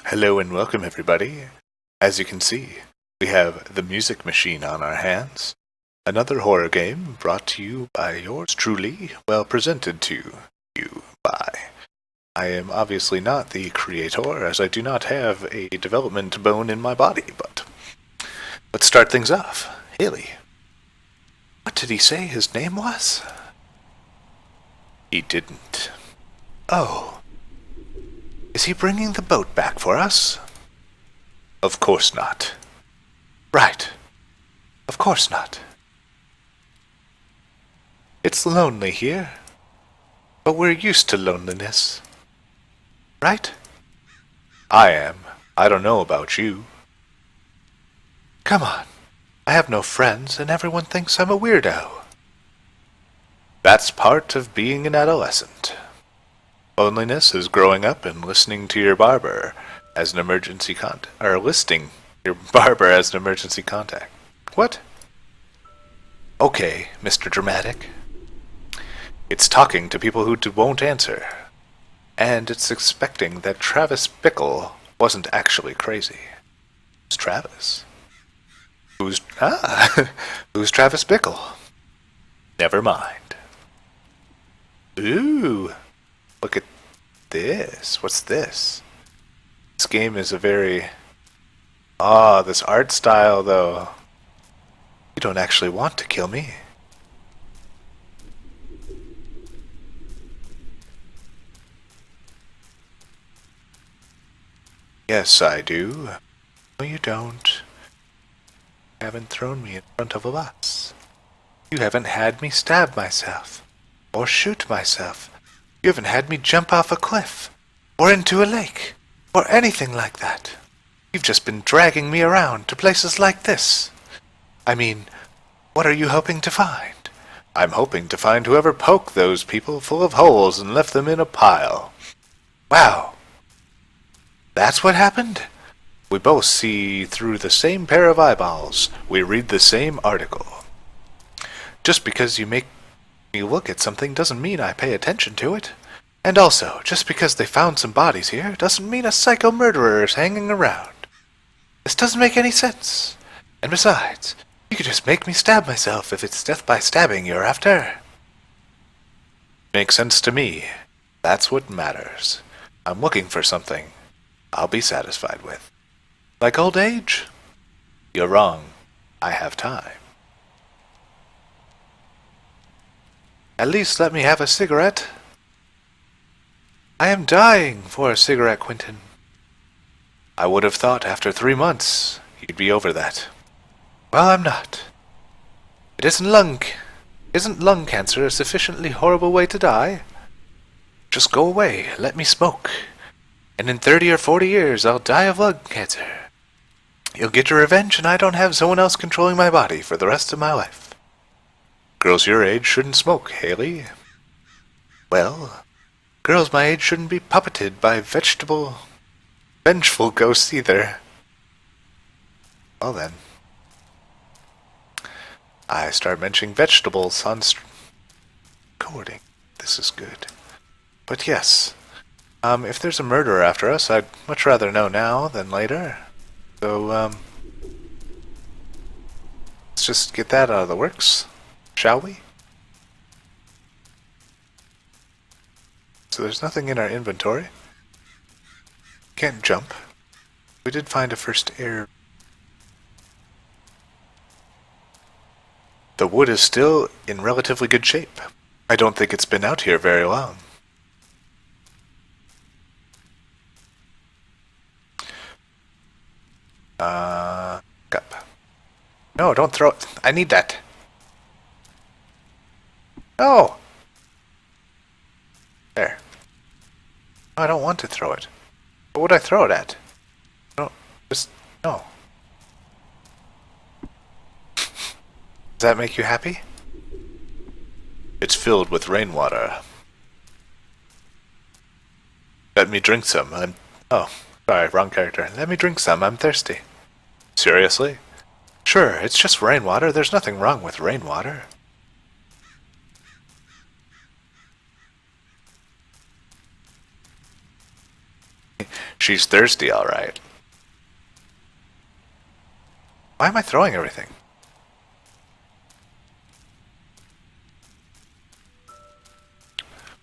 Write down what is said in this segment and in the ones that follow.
Hello and welcome everybody. As you can see, we have the music machine on our hands. Another horror game brought to you by yours truly, well presented to you by. I am obviously not the creator, as I do not have a development bone in my body, but let's start things off. Haley, what did he say his name was? He didn't. Oh. Is he bringing the boat back for us? Of course not. Right. Of course not. It's lonely here, but we're used to loneliness. Right? I am. I don't know about you. Come on. I have no friends and everyone thinks I'm a weirdo. That's part of being an adolescent. Loneliness is growing up and listening to your barber as an emergency contact, or listing your barber as an emergency contact. What? Okay, Mr. Dramatic. It's talking to people who won't answer. And it's expecting that Travis Bickle wasn't actually crazy. Who's Travis? Who's Travis Bickle? Never mind. Ooh. Look at this. What's this? This game is a very... this art style, though. You don't actually want to kill me. Yes, I do. No, you don't. You haven't thrown me in front of a bus. You haven't had me stab myself. Or shoot myself. You haven't had me jump off a cliff, or into a lake, or anything like that. You've just been dragging me around to places like this. I mean, what are you hoping to find? I'm hoping to find whoever poked those people full of holes and left them in a pile. Wow. That's what happened? We both see through the same pair of eyeballs. We read the same article. Just because you make me look at something doesn't mean I pay attention to it. And also, just because they found some bodies here doesn't mean a psycho murderer is hanging around. This doesn't make any sense. And besides, you could just make me stab myself if it's death by stabbing you're after. Makes sense to me. That's what matters. I'm looking for something I'll be satisfied with. Like old age? You're wrong. I have time. At least let me have a cigarette. I am dying for a cigarette, Quentin. I would have thought after 3 months you'd be over that. Well, I'm not. Isn't lung cancer a sufficiently horrible way to die? Just go away, let me smoke. And in 30 or 40 years I'll die of lung cancer. You'll get your revenge and I don't have someone else controlling my body for the rest of my life. Girls your age shouldn't smoke, Haley. Well, girls my age shouldn't be puppeted by vengeful ghosts either. Well then. I start mentioning vegetables on recording. This is good. But yes, if there's a murderer after us, I'd much rather know now than later. So, let's just get that out of the works. Shall we? So there's nothing in our inventory. Can't jump. We did find a first air. The wood is still in relatively good shape. I don't think it's been out here very long. Up. No, don't throw it. I need that. No! There. No, I don't want to throw it. What would I throw it at? No, just... no. Does that make you happy? It's filled with rainwater. Let me drink some. Oh, sorry, wrong character. Let me drink some. I'm thirsty. Seriously? Sure, it's just rainwater. There's nothing wrong with rainwater. She's thirsty, all right. Why am I throwing everything?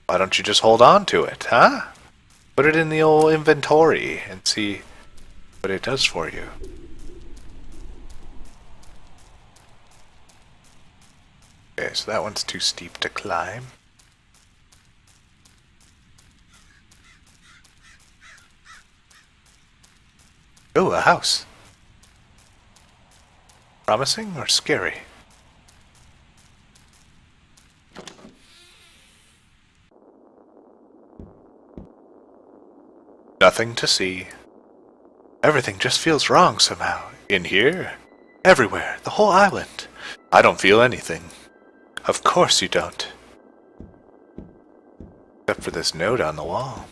Why don't you just hold on to it, huh? Put it in the old inventory and see what it does for you. Okay, so that one's too steep to climb. Oh, a house. Promising or scary? Nothing to see. Everything just feels wrong somehow. In here, everywhere, the whole island. I don't feel anything. Of course you don't. Except for this note on the wall.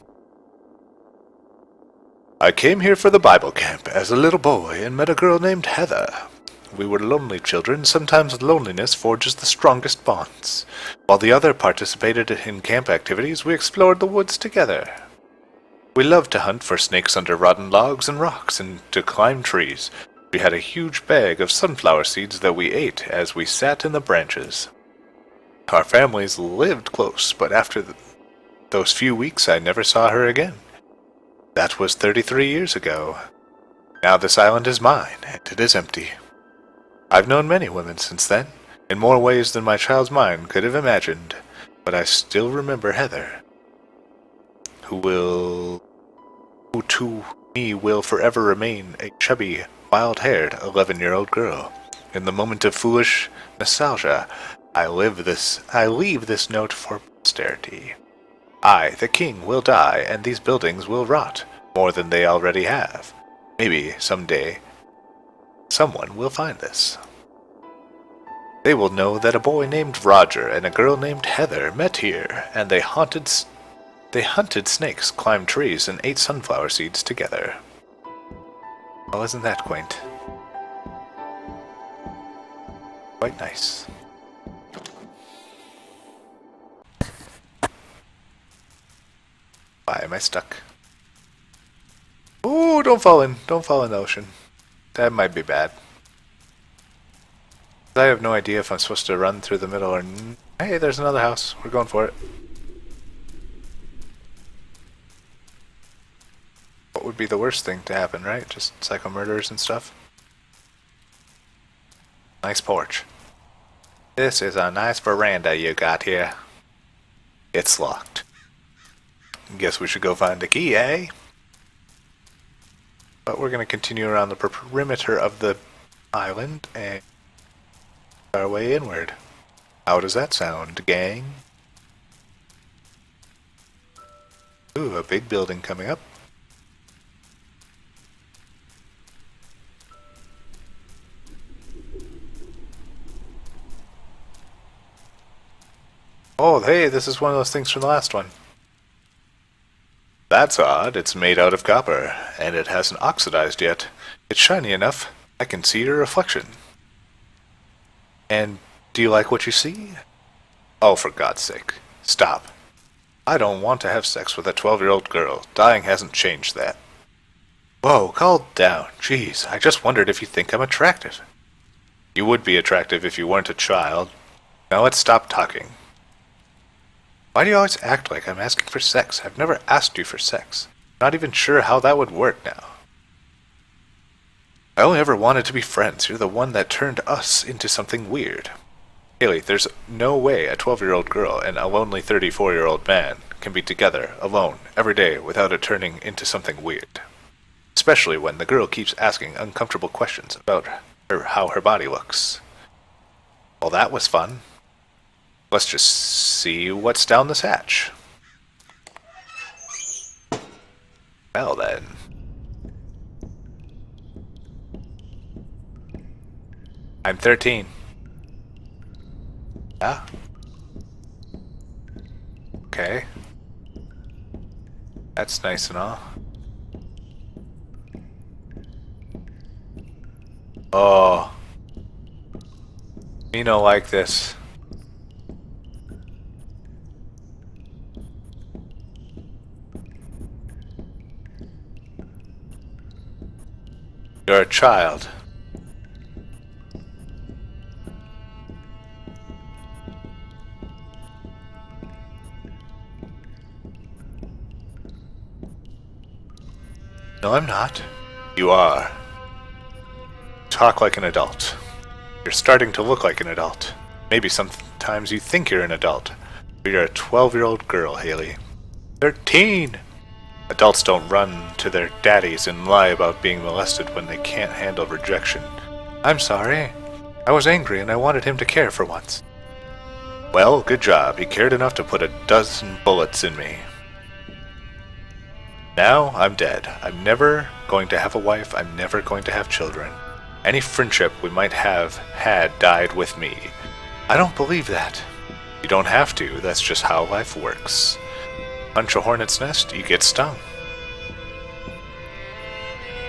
I came here for the Bible camp as a little boy and met a girl named Heather. We were lonely children. Sometimes loneliness forges the strongest bonds. While the other participated in camp activities, we explored the woods together. We loved to hunt for snakes under rotten logs and rocks and to climb trees. We had a huge bag of sunflower seeds that we ate as we sat in the branches. Our families lived close, but after those few weeks I never saw her again. That was 33 years ago. Now this island is mine, and it is empty. I've known many women since then, in more ways than my child's mind could have imagined, but I still remember Heather, who to me will forever remain a chubby, wild-haired 11-year-old girl. In the moment of foolish nostalgia, I leave this note for posterity. I, the king, will die, and these buildings will rot, more than they already have. Maybe, someday, someone will find this. They will know that a boy named Roger and a girl named Heather met here, and they hunted snakes, climbed trees, and ate sunflower seeds together. Well, isn't that quaint? Quite nice. Why am I stuck? Ooh, don't fall in. Don't fall in the ocean. That might be bad. I have no idea if I'm supposed to run through the middle or... Hey, there's another house. We're going for it. What would be the worst thing to happen, right? Just psycho murders and stuff? Nice porch. This is a nice veranda you got here. It's locked. Guess we should go find a key, eh? But we're going to continue around the perimeter of the island and our way inward. How does that sound, gang? Ooh, a big building coming up. Oh, hey, this is one of those things from the last one. That's odd. It's made out of copper, and it hasn't oxidized yet. It's shiny enough. I can see your reflection. And do you like what you see? Oh, for God's sake. Stop. I don't want to have sex with a 12-year-old girl. Dying hasn't changed that. Whoa, calm down. Jeez, I just wondered if you think I'm attractive. You would be attractive if you weren't a child. Now let's stop talking. Why do you always act like I'm asking for sex? I've never asked you for sex. I'm not even sure how that would work now. I only ever wanted to be friends. You're the one that turned us into something weird. Haley, there's no way a 12-year-old girl and a lonely 34-year-old man can be together, alone, every day without it turning into something weird. Especially when the girl keeps asking uncomfortable questions about how her body looks. Well, that was fun. Let's just see what's down this hatch. Well then. I'm 13. Yeah? Okay. That's nice and all. Oh. Me no like this. You're a child. No, I'm not. You are. Talk like an adult. You're starting to look like an adult. Maybe sometimes you think you're an adult. But you're a 12-year-old girl, Haley. 13! Adults don't run to their daddies and lie about being molested when they can't handle rejection. I'm sorry. I was angry and I wanted him to care for once. Well, good job. He cared enough to put a dozen bullets in me. Now I'm dead. I'm never going to have a wife. I'm never going to have children. Any friendship we might have had died with me. I don't believe that. You don't have to. That's just how life works. Punch a hornet's nest, you get stung.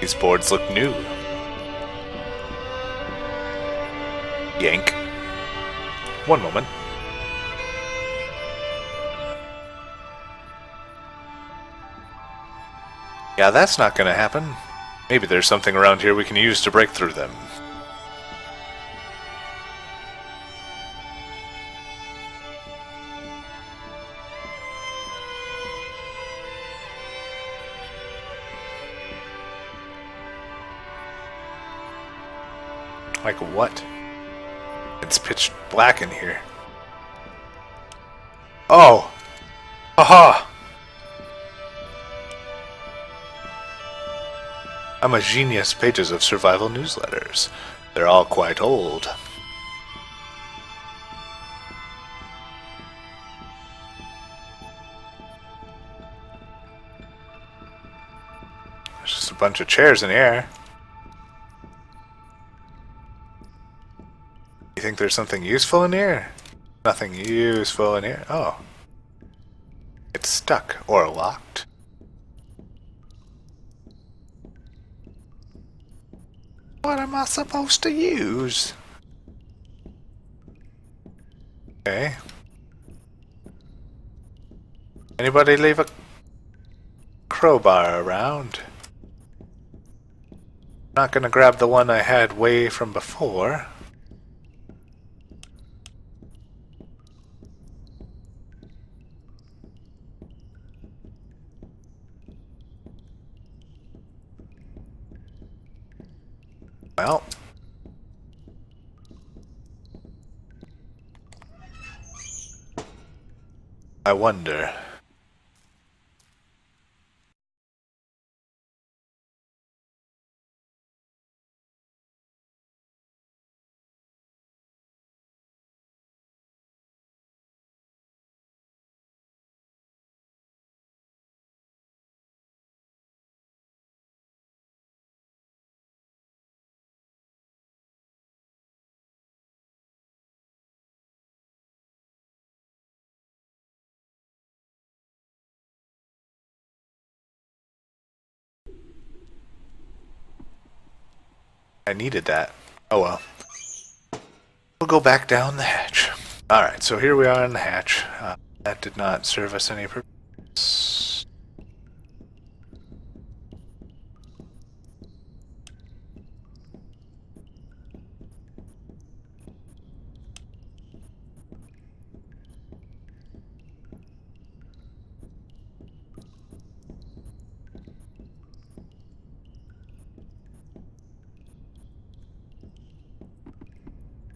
These boards look new. Yank. One moment. Yeah, that's not gonna happen. Maybe there's something around here we can use to break through them. Like what? It's pitch black in here. Oh! Aha! I'm a genius. Pages of survival newsletters. They're all quite old. There's just a bunch of chairs in here. You think there's something useful in here? Nothing useful in here. Oh. It's stuck or locked. What am I supposed to use? Okay. Anybody leave a crowbar around? Not gonna grab the one I had way from before. Well. I wonder. I needed that. Oh well. We'll go back down the hatch. Alright, so here we are in the hatch. That did not serve us any purpose.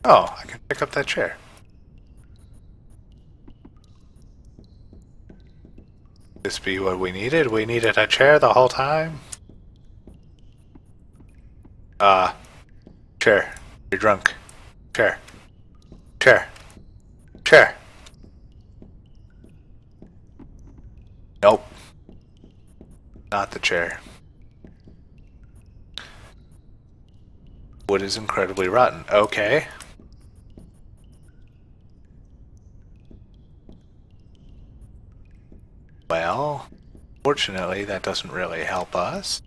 Oh, I can pick up that chair. This be what we needed? We needed a chair the whole time? Chair. You're drunk. Chair. Chair. Chair. Nope. Not the chair. Wood is incredibly rotten. Okay. Well, fortunately, that doesn't really help us.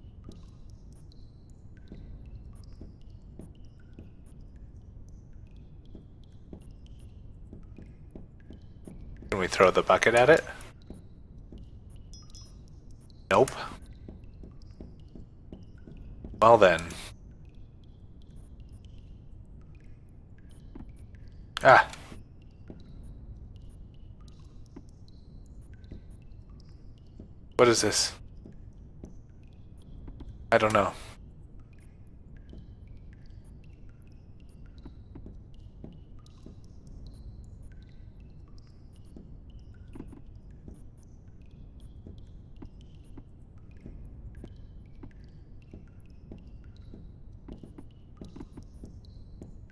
Can we throw the bucket at it? Nope. Well then, Ah. What is this? I don't know.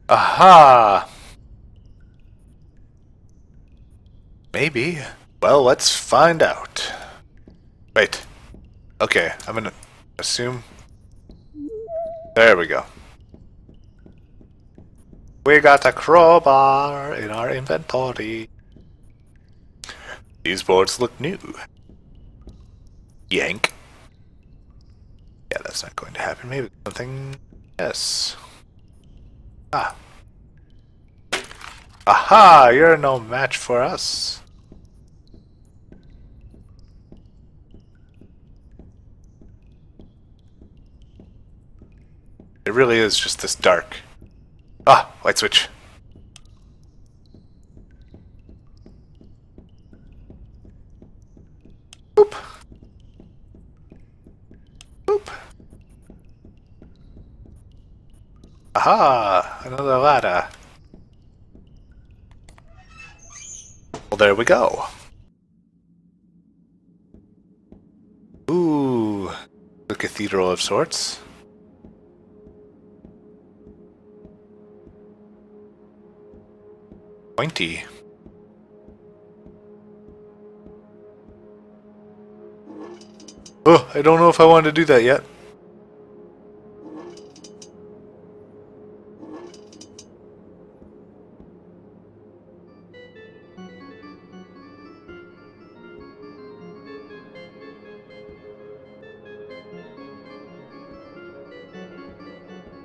Aha! Maybe. Well, let's find out. Wait. Okay, I'm gonna assume. There we go. We got a crowbar in our inventory. These boards look new. Yank. Yeah, that's not going to happen. Maybe something. Yes. Ah. Aha! You're no match for us. It really is just this dark. Ah, light switch. Boop. Boop. Aha! Another ladder. Well, there we go. Ooh, the cathedral of sorts. Pointy. Oh, I don't know if I want to do that yet.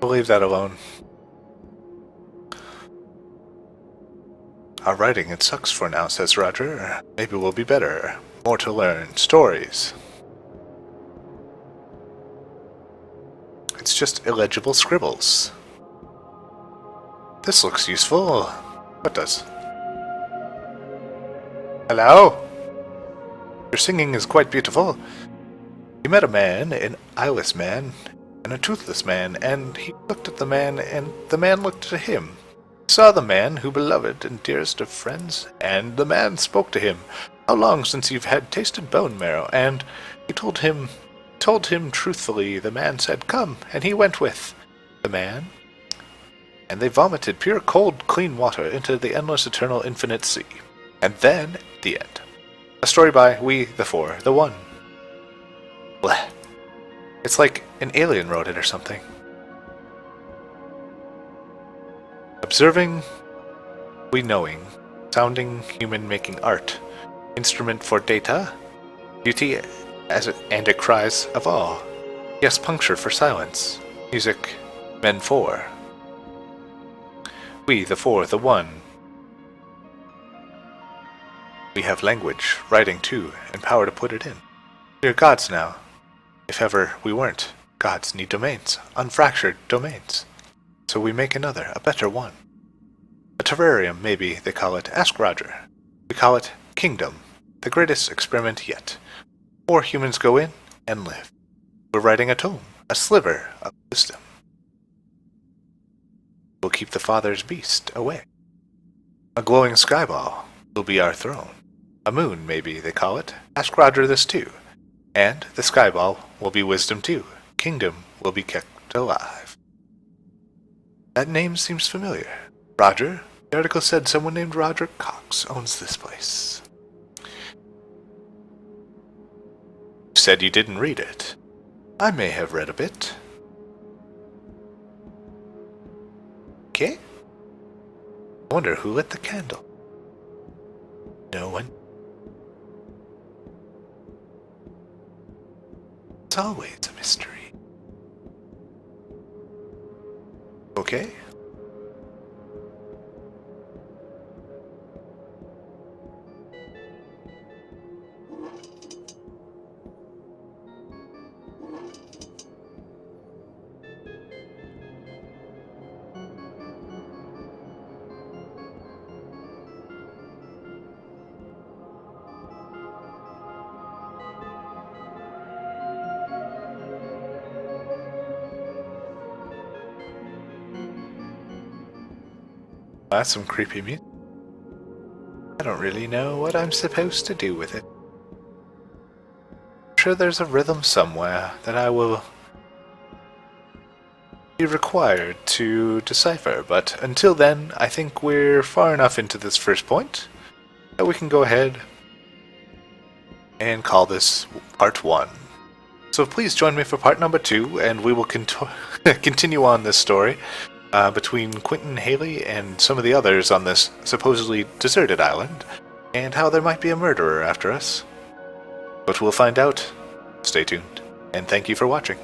We'll leave that alone. Our writing, it sucks for now, says Roger. Maybe we'll be better. More to learn. Stories. It's just illegible scribbles. This looks useful. What does? Hello? Your singing is quite beautiful. You met a man, an eyeless man, and a toothless man, and he looked at the man, and the man looked at him. He saw the man, who beloved and dearest of friends, and the man spoke to him. How long since you've had tasted bone marrow? And he told him truthfully. The man said, come, and he went with the man. And they vomited pure, cold, clean water into the endless, eternal, infinite sea. And then, the end. A story by We, the Four, the One. Bleh. It's like an alien wrote it or something. Observing, we knowing, sounding, human making art, instrument for data, beauty and it cries of awe. Yes, puncture for silence, music, men four. We, the four, the one. We have language, writing too, and power to put it in. We are gods now. If ever we weren't, gods need domains, unfractured domains. So we make another, a better one. A terrarium, maybe they call it. Ask Roger. We call it Kingdom, the greatest experiment yet. 4 humans go in and live. We're writing a tome, a sliver of wisdom. We'll keep the father's beast away. A glowing skyball will be our throne. A moon, maybe they call it. Ask Roger this too. And the skyball will be wisdom too. Kingdom will be kept alive. That name seems familiar. Roger? The article said someone named Roger Cox owns this place. You said you didn't read it. I may have read a bit. Okay. I wonder who lit the candle. No one. It's always a mystery. Okay. That's some creepy music. I don't really know what I'm supposed to do with it. I'm sure there's a rhythm somewhere that I will be required to decipher, but until then, I think we're far enough into this first point that we can go ahead and call this part 1. So please join me for part number 2, and we will continue on this story between Quentin Haley and some of the others on this supposedly deserted island, and how there might be a murderer after us. But we'll find out. Stay tuned, and thank you for watching.